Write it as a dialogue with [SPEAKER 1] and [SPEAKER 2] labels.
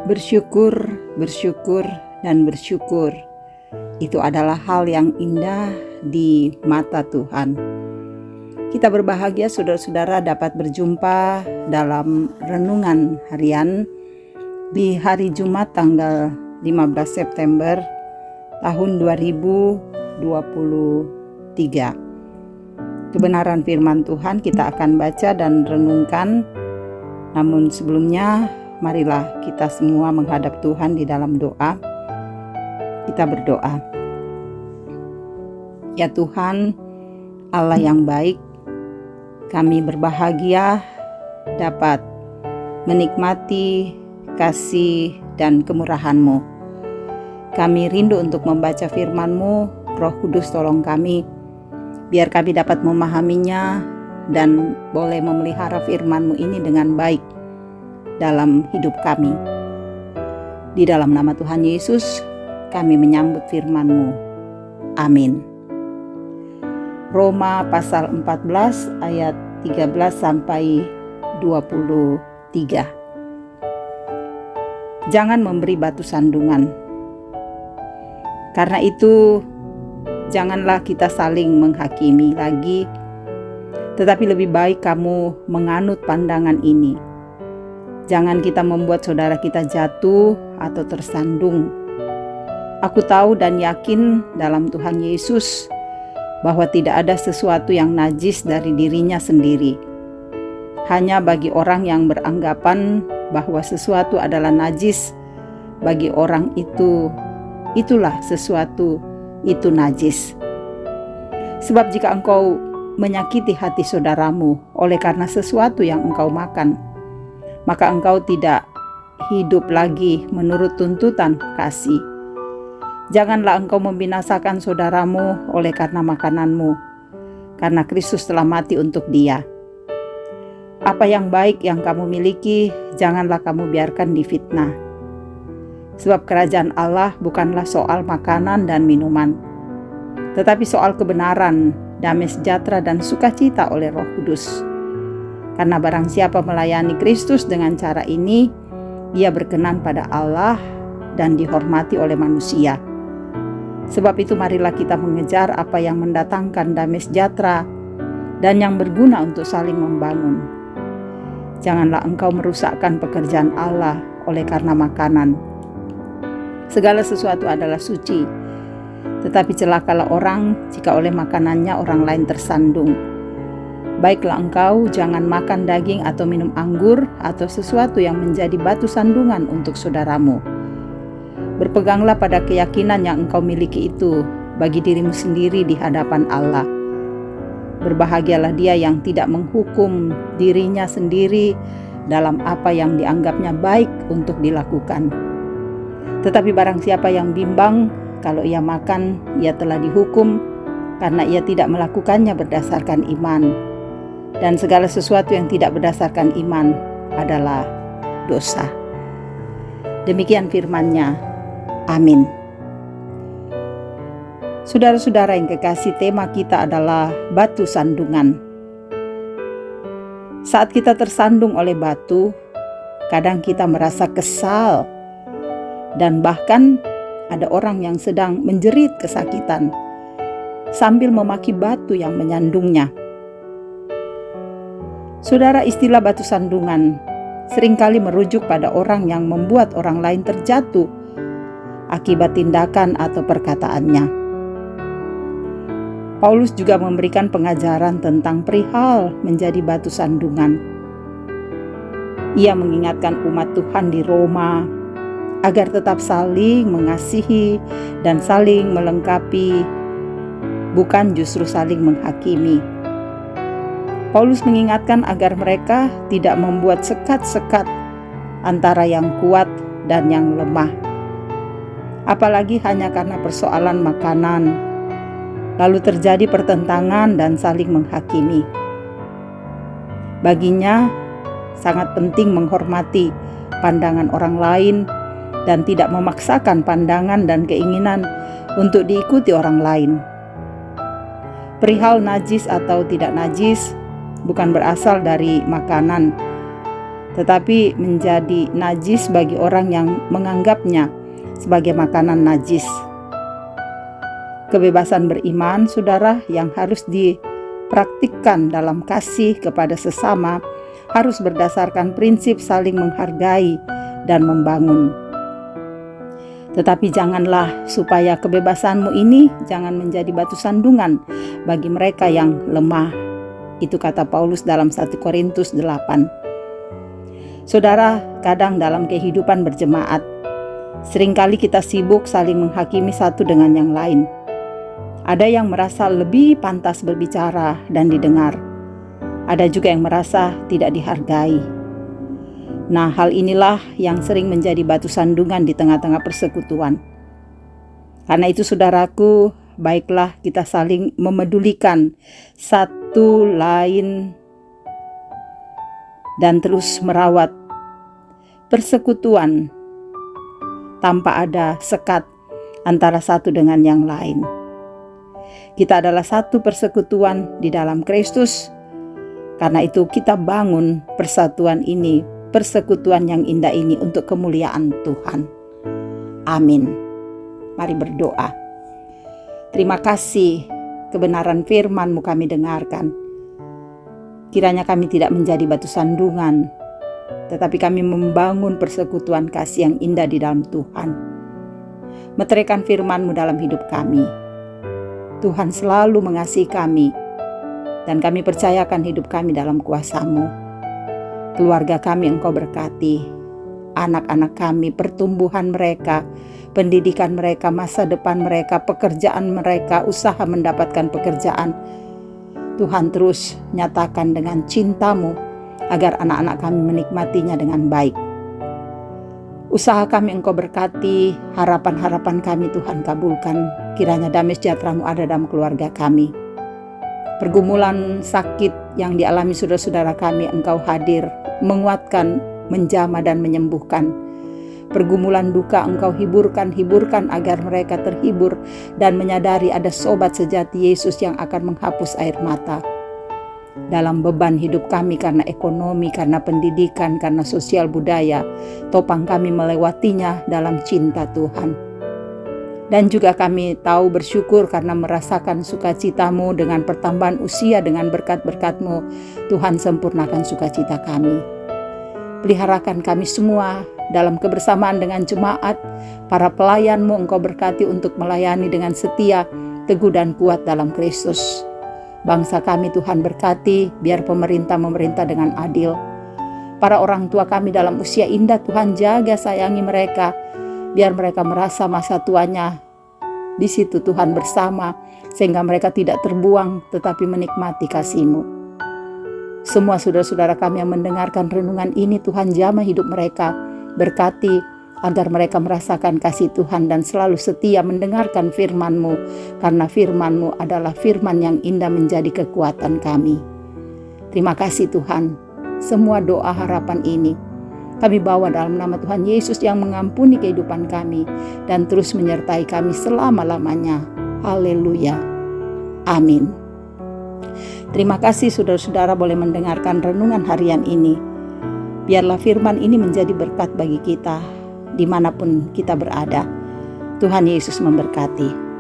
[SPEAKER 1] Bersyukur, bersyukur, dan bersyukur. Itu adalah hal yang indah di mata Tuhan. Kita berbahagia saudara-saudara dapat berjumpa dalam renungan harian di hari Jumat tanggal 15 September tahun 2023. Kebenaran firman Tuhan kita akan baca dan renungkan. Namun sebelumnya, marilah kita semua menghadap Tuhan di dalam doa. Kita berdoa. Ya Tuhan, Allah yang baik, kami berbahagia dapat menikmati kasih dan kemurahan-Mu. Kami rindu untuk membaca firman-Mu. Roh Kudus tolong kami, biar kami dapat memahaminya dan boleh memelihara firman-Mu ini dengan baik dalam hidup kami. Di dalam nama Tuhan Yesus, kami menyambut firman-Mu. Amin. Roma pasal 14 ayat 13 sampai 23. Jangan memberi batu sandungan. Karena itu, janganlah kita saling menghakimi lagi, tetapi lebih baik kamu menganut pandangan ini. Jangan kita membuat saudara kita jatuh atau tersandung. Aku tahu dan yakin dalam Tuhan Yesus bahwa tidak ada sesuatu yang najis dari dirinya sendiri. Hanya bagi orang yang beranggapan bahwa sesuatu adalah najis, bagi orang itu, itulah sesuatu itu najis. Sebab jika engkau menyakiti hati saudaramu oleh karena sesuatu yang engkau makan, maka engkau tidak hidup lagi menurut tuntutan kasih. Janganlah engkau membinasakan saudaramu oleh karena makananmu, karena Kristus telah mati untuk dia. Apa yang baik yang kamu miliki, janganlah kamu biarkan difitnah. Sebab kerajaan Allah bukanlah soal makanan dan minuman, tetapi soal kebenaran, damai sejahtera dan sukacita oleh Roh Kudus. Karena barang siapa melayani Kristus dengan cara ini, ia berkenan pada Allah dan dihormati oleh manusia. Sebab itu marilah kita mengejar apa yang mendatangkan damai sejahtera dan yang berguna untuk saling membangun. Janganlah engkau merusakkan pekerjaan Allah oleh karena makanan. Segala sesuatu adalah suci, tetapi celakalah orang jika oleh makanannya orang lain tersandung. Baiklah engkau jangan makan daging atau minum anggur atau sesuatu yang menjadi batu sandungan untuk saudaramu. Berpeganglah pada keyakinan yang engkau miliki itu bagi dirimu sendiri di hadapan Allah. Berbahagialah dia yang tidak menghukum dirinya sendiri dalam apa yang dianggapnya baik untuk dilakukan. Tetapi barang siapa yang bimbang, kalau ia makan, ia telah dihukum karena ia tidak melakukannya berdasarkan iman. Dan segala sesuatu yang tidak berdasarkan iman adalah dosa. Demikian firman-Nya. Amin. Saudara-saudara yang kekasih, tema kita adalah batu sandungan. Saat kita tersandung oleh batu, kadang kita merasa kesal, dan bahkan ada orang yang sedang menjerit kesakitan sambil memaki batu yang menyandungnya. Saudara, istilah batu sandungan seringkali merujuk pada orang yang membuat orang lain terjatuh akibat tindakan atau perkataannya. Paulus juga memberikan pengajaran tentang perihal menjadi batu sandungan. Ia mengingatkan umat Tuhan di Roma agar tetap saling mengasihi dan saling melengkapi, bukan justru saling menghakimi. Paulus mengingatkan agar mereka tidak membuat sekat-sekat antara yang kuat dan yang lemah, apalagi hanya karena persoalan makanan, lalu terjadi pertentangan dan saling menghakimi. Baginya, sangat penting menghormati pandangan orang lain dan tidak memaksakan pandangan dan keinginan untuk diikuti orang lain. Perihal najis atau tidak najis bukan berasal dari makanan, tetapi menjadi najis bagi orang yang menganggapnya sebagai makanan najis. Kebebasan beriman, saudara, yang harus dipraktikkan dalam kasih kepada sesama harus berdasarkan prinsip saling menghargai dan membangun. Tetapi janganlah supaya kebebasanmu ini jangan menjadi batu sandungan bagi mereka yang lemah. Itu kata Paulus dalam 1 Korintus 8. Saudara, kadang dalam kehidupan berjemaat, seringkali kita sibuk saling menghakimi satu dengan yang lain. Ada yang merasa lebih pantas berbicara dan didengar. Ada juga yang merasa tidak dihargai. Nah, hal inilah yang sering menjadi batu sandungan di tengah-tengah persekutuan. Karena itu, saudaraku, baiklah kita saling memedulikan satu lain dan terus merawat persekutuan tanpa ada sekat antara satu dengan yang lain. Kita adalah satu persekutuan di dalam Kristus. Karena itu kita bangun persatuan ini, persekutuan yang indah ini untuk kemuliaan Tuhan. Amin. Mari berdoa. Terima kasih kebenaran firman-Mu kami dengarkan. Kiranya kami tidak menjadi batu sandungan, tetapi kami membangun persekutuan kasih yang indah di dalam Tuhan. Meteraikan firman-Mu dalam hidup kami. Tuhan selalu mengasihi kami, dan kami percayakan hidup kami dalam kuasa-Mu. Keluarga kami Engkau berkati, anak-anak kami, pertumbuhan mereka, pendidikan mereka, masa depan mereka, pekerjaan mereka, usaha mendapatkan pekerjaan. Tuhan terus nyatakan dengan cinta-Mu agar anak-anak kami menikmatinya dengan baik. Usaha kami Engkau berkati, harapan-harapan kami Tuhan kabulkan. Kiranya damai sejahtera-Mu ada dalam keluarga kami. Pergumulan sakit yang dialami saudara-saudara kami Engkau hadir, menguatkan, menjamah dan menyembuhkan. Pergumulan duka Engkau hiburkan agar mereka terhibur dan menyadari ada sobat sejati Yesus yang akan menghapus air mata. Dalam beban hidup kami karena ekonomi, karena pendidikan, karena sosial budaya, topang kami melewatinya dalam cinta Tuhan. Dan juga kami tahu bersyukur karena merasakan sukacita-Mu dengan pertambahan usia, dengan berkat-berkat-Mu. Tuhan sempurnakan sukacita kami. Peliharakan kami semua dalam kebersamaan dengan jemaat, para pelayan-Mu Engkau berkati untuk melayani dengan setia, teguh dan kuat dalam Kristus. Bangsa kami Tuhan berkati, biar pemerintah memerintah dengan adil. Para orang tua kami dalam usia indah, Tuhan jaga sayangi mereka, biar mereka merasa masa tuanya di situ Tuhan bersama, sehingga mereka tidak terbuang tetapi menikmati kasih-Mu. Semua saudara-saudara kami yang mendengarkan renungan ini, Tuhan jamah hidup mereka, berkati agar mereka merasakan kasih Tuhan dan selalu setia mendengarkan firman-Mu, karena firman-Mu adalah firman yang indah menjadi kekuatan kami. Terima kasih Tuhan, semua doa harapan ini kami bawa dalam nama Tuhan Yesus yang mengampuni kehidupan kami dan terus menyertai kami selama-lamanya. Haleluya. Amin. Terima kasih saudara-saudara boleh mendengarkan renungan harian ini. Biarlah firman ini menjadi berkat bagi kita dimanapun kita berada. Tuhan Yesus memberkati.